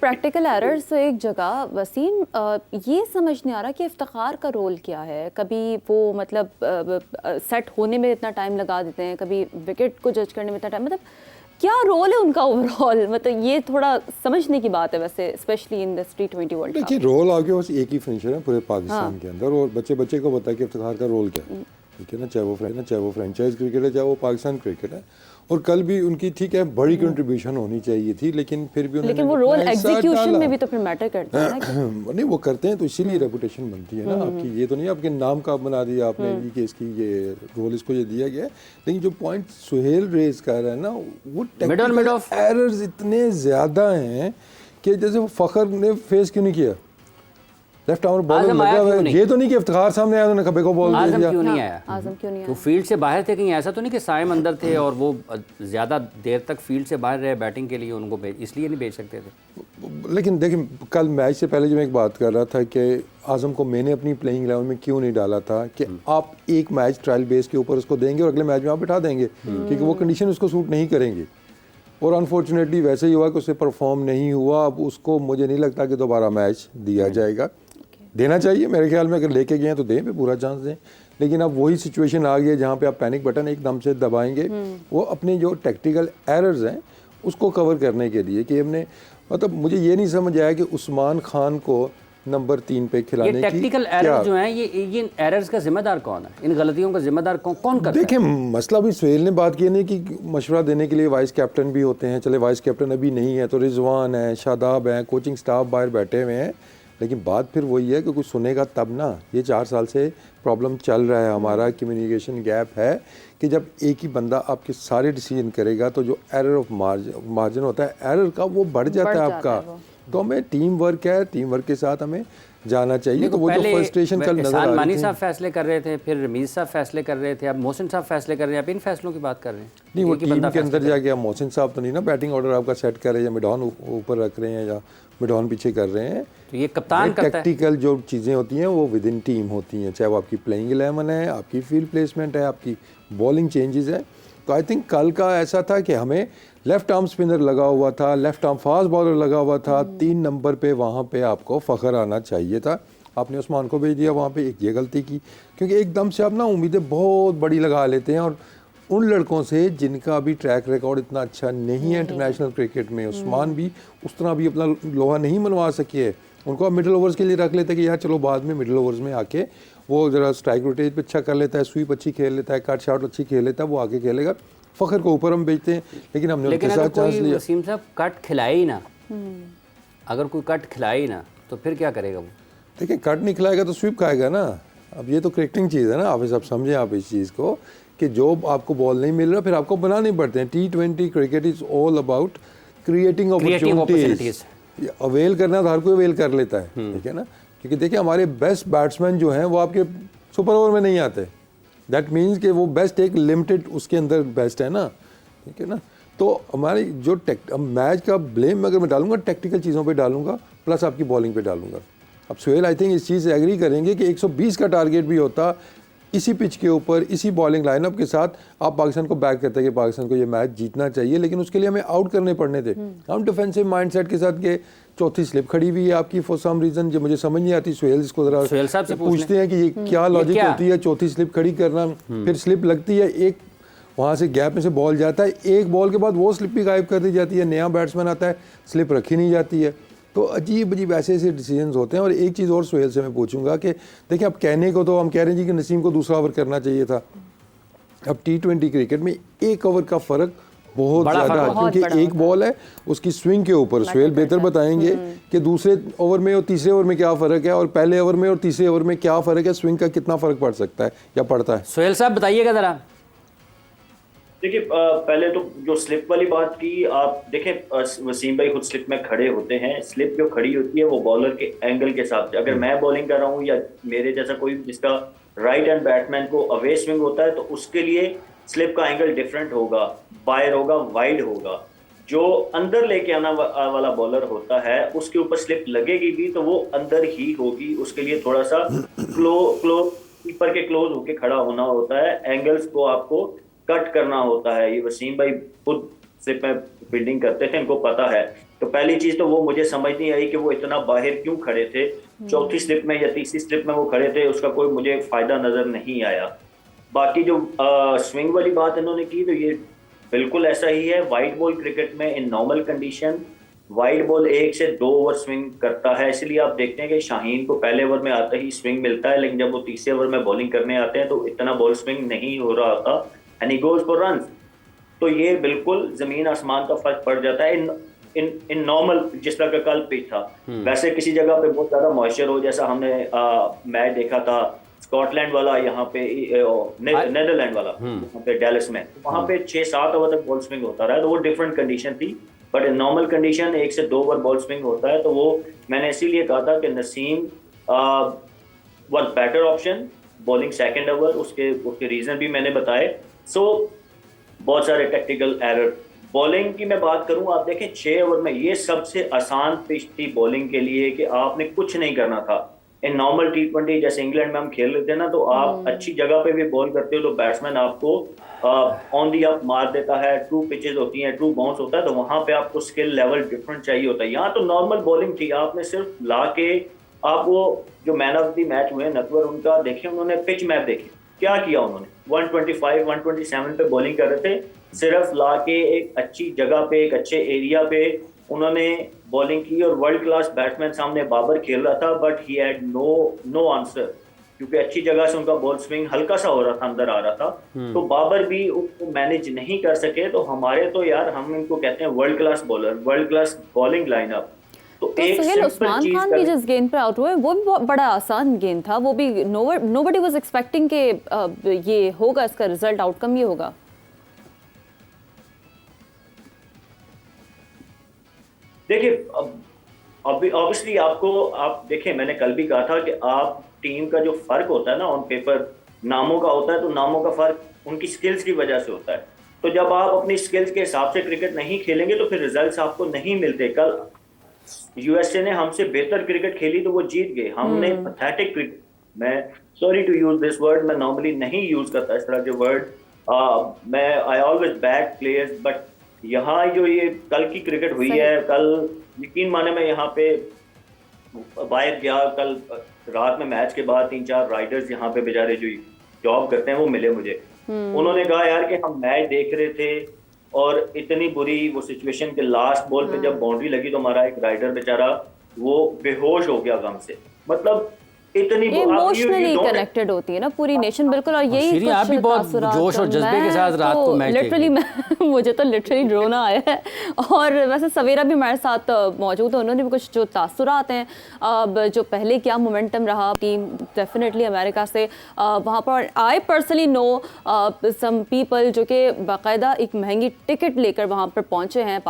Practical errors एक जगह वसीम, ये समझ नहीं आ रहा कि इफ्तिखार का रोल क्या है। कभी वो मतलब सेट होने में इतना टाइम लगा देते हैं, कभी विकेट को जज करने में इतना टाइम, मतलब क्या रोल है उनका ओवरऑल, मतलब ये थोड़ा समझने की बात है वैसे, specially in this T20 world cup. देखिए रोल आपके पास एक ही फिनिशर है पूरे पाकिस्तान के अंदर, और बच्चे बच्चे को पता है कि इफ्तिखार का रोल क्या है, ठीक है ना, चाहे वो फ्रेंचाइज क्रिकेट है, चाहे वो पाकिस्तान क्रिकेट है। और कल भी उनकी ठीक है बड़ी कंट्रीब्यूशन होनी चाहिए थी, लेकिन फिर भी लेकिन वो रोल एग्जीक्यूशन में भी तो फिर मैटर करता है ना। नहीं वो करते हैं तो इसीलिए रेपुटेशन बनती है ना आपकी। ये तो नहीं आपके नाम का बना दिया आपने कि इसकी ये रोल इसको ये दिया गया है। लेकिन जो पॉइंट सुहेल रेज कर रहा है ना, वो टेक्निकल एरर्स इतने ज़्यादा हैं कि जैसे वो फ़खर ने फेस क्यों नहीं किया, लेफ्ट आर्म बॉलर लगा हुआ है, ये तो नहीं कि इफ्तिखार सामने आया उन्होंने खब्बे को बॉल दे दिया। क्यों नहीं आया? आज़म क्यों नहीं आया? वो फील्ड से बाहर थे, कहीं ऐसा तो नहीं कि साइम अंदर थे और वो ज़्यादा देर तक फील्ड से बाहर रहे बैटिंग के लिए, उनको इसलिए नहीं भेज सकते थे। लेकिन देखिए कल मैच से पहले जो मैं एक बात कर रहा था कि आज़म को मैंने अपनी प्लेइंग 11 में क्यों नहीं डाला था कि आप एक मैच ट्रायल बेस के ऊपर उसको देंगे और अगले मैच में आप बिठा देंगे, क्योंकि वो कंडीशन उसको सूट नहीं करेंगी। और अनफॉर्चुनेटली वैसे ही हुआ कि उससे परफॉर्म नहीं हुआ। अब उसको मुझे नहीं लगता कि दोबारा मैच दिया जाएगा। देना चाहिए मेरे ख्याल में, अगर लेके गए हैं तो दें, पे पूरा चांस दें। लेकिन अब वही सिचुएशन आ गई है जहाँ पे आप पैनिक बटन एकदम से दबाएंगे। वो अपने जो टेक्टिकल एरर्स हैं उसको कवर करने के लिए कि हमने, मतलब मुझे ये नहीं समझ आया कि उस्मान खान को नंबर 3 पे खिलाने की टेक्निकल एरर्स जो हैं, ये एरर्स का जिम्मेदार कौन है? इन गलतियों का जिम्मेदार कौन करता है? देखिए मसला भी सुहेल ने बात की नहीं कि मशवरा देने के लिए वाइस कैप्टन भी होते हैं। चले वाइस कैप्टन अभी नहीं है तो रिजवान है, शादाब है, कोचिंग स्टाफ बाहर बैठे हुए हैं। लेकिन बात फिर वही है कि कुछ सुनेगा तब ना। ये 4 साल से प्रॉब्लम चल रहा है, हमारा कम्युनिकेशन गैप है कि जब एक ही बंदा आपके सारे डिसीजन करेगा तो जो एरर ऑफ मार्जिन होता है एरर का, वो बढ़ जाता है आपका। तो हमें टीम वर्क है, टीम वर्क के साथ हमें जाना चाहिए। तो वो जो फ्रस्ट्रेशन कल नजर आ रही थी, मानी साहब फैसले कर रहे थे, फिर रमीज साहब फैसले कर रहे थे, अब मोहसिन साहब फैसले कर रहे हैं। आप इन फैसलों की बात कर रहे हैं? नहीं, वो टीम के अंदर जाके मोहसिन साहब तो नहीं ना बैटिंग ऑर्डर आपका सेट कर रहे हैं, या मिडॉन ऊपर रख रहे हैं या मिडॉन पीछे कर रहे हैं। तो ये कप्तान करता है। टेक्टिकल जो चीज़ें होती हैं वो विद इन टीम होती हैं, चाहे वो आपकी प्लेइंग 11 है, आपकी फील्ड प्लेसमेंट है, आपकी बॉलिंग चेंजेस है। तो आई थिंक कल का ऐसा था कि हमें लेफ्ट आर्म स्पिनर लगा हुआ था, लेफ्ट आर्म फास्ट बॉलर लगा हुआ था, 3 नंबर पे वहाँ पे आपको फ़खर आना चाहिए था। आपने उस्मान को भेज दिया वहाँ पे, एक ये गलती की, क्योंकि एकदम से आप ना उम्मीदें बहुत बड़ी लगा लेते हैं। और उन लड़कों से जिनका अभी ट्रैक रिकॉर्ड इतना अच्छा नहीं है इंटरनेशनल क्रिकेट में, उस्मान भी उस तरह भी अपना लोहा नहीं मनवा सके है। उनको आप मिडिल ओवर्स के लिए रख लेते हैं कि यार चलो बाद में मिडिल ओवर्स में आके वो ज़रा स्ट्राइक रोटेज पे अच्छा कर लेता है, स्वीप अच्छी खेल लेता है, कट शॉट अच्छी खेल लेता है, वो आके खेलेगा। फ़खर को ऊपर हम बेचते हैं, लेकिन हमने उनके साथ चांस लिया। वसीम साहब कट खिलाए ही ना, अगर कोई कट खिलाए ही ना तो फिर क्या करेगा वो? देखिए कट नहीं खिलाएगा तो स्वीप खाएगा ना। अब ये तो क्रिकेटिंग चीज़ है ना, आप सब समझें आप इस चीज़ को कि जो आपको बॉल नहीं मिल रहा फिर आपको बनाने पड़ते हैं। T20 cricket is all about creating opportunities. Avail करना तो हर कोई अवेल कर लेता है, ठीक है ना। क्योंकि देखिए हमारे बेस्ट बैट्समैन जो हैं वो आपके सुपर ओवर में नहीं आते। दैट मीन्स कि वो बेस्ट एक लिमिटेड उसके अंदर बेस्ट है ना, ठीक है ना। तो हमारी जो मैच का ब्लेम अगर मैं डालूंगा टेक्निकल चीज़ों पे डालूंगा, प्लस आपकी बॉलिंग पे डालूंगा। अब सुहेल आई थिंक इस चीज़ से एग्री करेंगे कि 120 का टारगेट भी होता इसी पिच के ऊपर, इसी बॉलिंग लाइनअप के साथ, आप पाकिस्तान को बैक करते हैं कि पाकिस्तान को ये मैच जीतना चाहिए। लेकिन उसके लिए हमें आउट करने पड़ने थे। हम डिफेंसिव माइंडसेट के साथ के चौथी स्लिप खड़ी हुई है आपकी फॉर सम रीज़न जो मुझे समझ नहीं आती। सुहेल इसको ज़रा से पूछते हैं कि ये क्या लॉजिक होती है चौथी स्लिप खड़ी करना। फिर स्लिप लगती है, एक वहाँ से गैप में से बॉल जाता है, एक बॉल के बाद वो स्लिप भी गायब कर दी जाती है, नया बैट्समैन आता है, स्लिप रखी नहीं जाती है। तो अजीब अजीब ऐसे ऐसे डिसीजंस होते हैं। और एक चीज़ और सुहेल से मैं पूछूंगा कि देखिए अब कहने को तो हम कह रहे हैं जी कि नसीम को दूसरा ओवर करना चाहिए था। अब T20 क्रिकेट में एक ओवर का फ़र्क बहुत ज़्यादा है, क्योंकि एक बॉल है उसकी स्विंग के ऊपर। सुहेल बेहतर बताएंगे कि दूसरे ओवर में और तीसरे ओवर में क्या फ़र्क है, और पहले ओवर में और तीसरे ओवर में क्या फ़र्क है, स्विंग का कितना फ़र्क पड़ सकता है या पड़ता है। सुहेल साहब बताइएगा ज़रा। देखिए पहले तो जो स्लिप वाली बात की, आप देखें वसीम भाई खुद स्लिप में खड़े होते हैं। स्लिप जो खड़ी होती है वो बॉलर के एंगल के हिसाब से। अगर मैं बॉलिंग कर रहा हूँ या मेरे जैसा कोई जिसका राइट हैंड बैट्समैन को अवे स्विंग होता है तो उसके लिए स्लिप का एंगल डिफरेंट होगा, बायर होगा, वाइड होगा। जो अंदर लेके आना वाला बॉलर होता है उसके ऊपर स्लिप लगेगी भी तो वो अंदर ही होगी। उसके लिए थोड़ा सा कीपर के क्लोज होके खड़ा होना होता है, एंगल्स को आपको कट करना होता है। ये वसीम भाई खुद स्लिप में फील्डिंग करते थे, इनको पता है। तो पहली चीज तो वो मुझे समझ नहीं आई कि वो इतना बाहर क्यों खड़े थे, चौथी स्लिप में या तीसरी स्लिप में वो खड़े थे, उसका कोई मुझे फायदा नजर नहीं आया। बाकी जो स्विंग वाली बात इन्होंने की, तो ये बिल्कुल ऐसा ही है। वाइड बॉल क्रिकेट में in normal condition wide ball 1 से 2 ओवर स्विंग करता है, इसलिए आप देखते हैं कि शाहीन को पहले ओवर में आते ही स्विंग मिलता है, लेकिन जब वो तीसरे ओवर में बॉलिंग करने आते हैं तो इतना बॉल स्विंग नहीं हो रहा था, and he goes for run. तो ये बिल्कुल जमीन आसमान का फर्क पड़ जाता है इन नॉर्मल, जिस तरह का कल पिच था। वैसे किसी जगह पे बहुत ज्यादा मॉइस्चर हो, जैसा हमने मैच देखा था स्कॉटलैंड वाला, यहाँ पे नेदरलैंड वाला, यहाँ पे डैलस में, वहाँ पे 6-7 ओवर तक बॉल स्विंग होता रहा, तो वो डिफरेंट कंडीशन थी। बट इन नॉर्मल कंडीशन 1 से 2 ओवर बॉल स्विंग होता है, तो वो मैंने इसीलिए कहा था कि Naseem was better option bowling second over, उसके रीजन भी मैंने बताए। सो बहुत सारे टेक्निकल एरर। बॉलिंग की मैं बात करूं, आप देखें 6 ओवर में ये सबसे आसान पिच थी बॉलिंग के लिए, कि आपने कुछ नहीं करना था। इन नॉर्मल T20 जैसे इंग्लैंड में हम खेल रहे थे ना, तो आप अच्छी जगह पे भी बॉल करते हो तो बैट्समैन आपको ऑन दी अप मार देता है, ट्रू पिचेस होती हैं, ट्रू बाउंस होता है, तो वहां पे आपको स्किल लेवल डिफरेंट चाहिए होता है। यहाँ तो नॉर्मल बॉलिंग थी, आपने सिर्फ ला के आप वो जो मैन ऑफ द मैच हुए नटवर, उनका देखें, उन्होंने पिच मैप देखे क्या किया उन्होंने, 125 127 पे बॉलिंग कर रहे थे, सिर्फ ला के एक अच्छी जगह पे, एक अच्छे एरिया पे उन्होंने बॉलिंग की, और वर्ल्ड क्लास बैट्समैन सामने बाबर खेल रहा था, but he had no answer, क्योंकि अच्छी जगह से उनका बॉल स्विंग हल्का सा हो रहा था, अंदर आ रहा था, तो बाबर भी उसको मैनेज नहीं कर सके। तो हमारे तो यार, हम इनको कहते हैं world class bowler, world class bowling lineup. तो सुहेल, उस्मान खान भी जिस गेंद पे आउट हुए वो भी बहुत बड़ा आसान गेंद था, वो भी नोबडी वाज एक्सपेक्टिंग के ये होगा, इसका रिजल्ट आउटकम ये होगा। देखिए, अब ऑब्वियसली आप देखें, मैंने कल भी कहा था कि आप टीम का जो फर्क होता है ना ऑन पेपर, नामों का होता है, तो नामों का फर्क उनकी स्किल्स की वजह से होता है। तो जब आप अपनी स्किल्स के हिसाब से क्रिकेट नहीं खेलेंगे तो फिर रिजल्ट्स आपको नहीं मिलते। कल यूएसए ने हमसे बेहतर क्रिकेट खेली तो वो जीत गए, हमने पैथेटिक क्रिकेट, मैं sorry to use this word, मैं नॉर्मली नहीं यूज करता इस तरह के वर्ड, मैं I always back players, but यहाँ जो ये कल की क्रिकेट हुई है, कल यकीन माने मैं यहाँ पे बाहर गया, कल रात में मैच के बाद 3-4 राइडर्स यहाँ पे बेचारे जो जॉब करते हैं वो मिले मुझे, उन्होंने कहा यार कि हम मैच देख रहे थे और इतनी बुरी वो सिचुएशन के लास्ट बॉल पे जब बाउंड्री लगी तो हमारा एक राइडर बेचारा वो बेहोश हो गया गम से। मतलब इतनी इमोशनली कनेक्टेड होती है ना पूरी नेशन, बिल्कुल। और यही कुछ आप भी बहुत जोश और जज्बे के साथ रात को मैच लिटरली मुझे तो लिटरली रोना आया है। और वैसे सवेरा भी हमारे साथ मौजूद है, उन्होंने भी कुछ जो तासुरात हैं, अब जो पहले क्या मोमेंटम रहा टीम डेफिनेटली अमेरिका से वहाँ पर, I personally know some people जो कि बाकायदा एक महंगी टिकट लेकर वहाँ पर पहुँचे हैं।